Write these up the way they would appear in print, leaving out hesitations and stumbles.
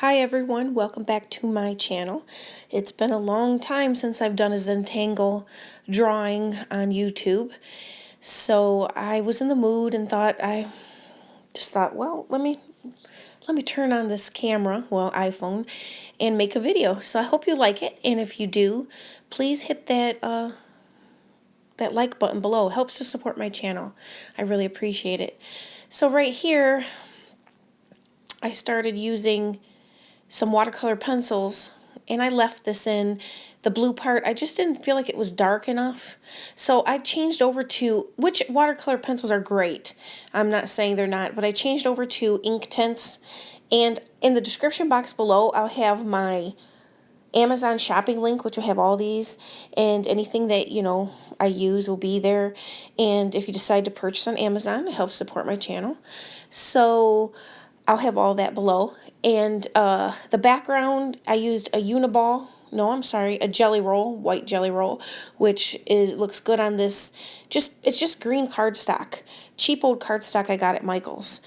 Hi everyone, welcome back to my channel. It's been a long time since I've done a Zentangle drawing on YouTube. So I was in the mood and thought, well, let me turn on this camera, well, iPhone, and make a video. So I hope you like it, and if you do, please hit that like button below. It helps to support my channel. I really appreciate it. So right here, I started using some watercolor pencils, and I left this in the blue part. I just didn't feel like it was dark enough, so I changed over to, which watercolor pencils are great, I'm not saying they're not, but I changed over to Inktense. And in the description box below I'll have my Amazon shopping link, which will have all these, and anything that I use will be there. And if you decide to purchase on Amazon, it helps support my channel. So I'll have all that below. And the background, I used a Uniball. No, I'm sorry, a jelly roll, white jelly roll, which looks good on this. It's just green cardstock, cheap old cardstock I got at Michael's.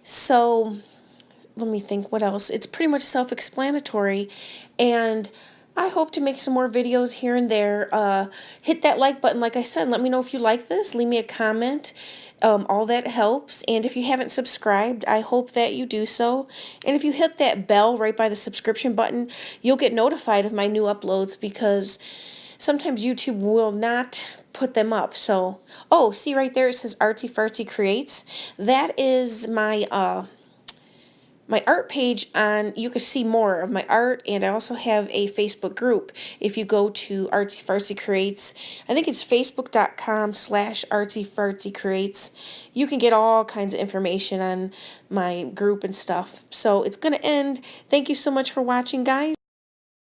So let me think what else. It's pretty much self-explanatory, and I hope to make some more videos here and there. Hit that like button, like I said. Let me know if you like this. Leave me a comment. All that helps. And if you haven't subscribed, I hope that you do so. And if you hit that bell right by the subscription button, you'll get notified of my new uploads, because sometimes YouTube will not put them up. So, oh, see right there, it says Artzyfartzy Creates. That is my art page. On you can see more of my art, and I also have a Facebook group. If you go to Artzyfartzy Creates, I think it's facebook.com/Artzyfartzy Creates, you can get all kinds of information on my group and stuff. So it's gonna end. Thank you so much for watching, guys.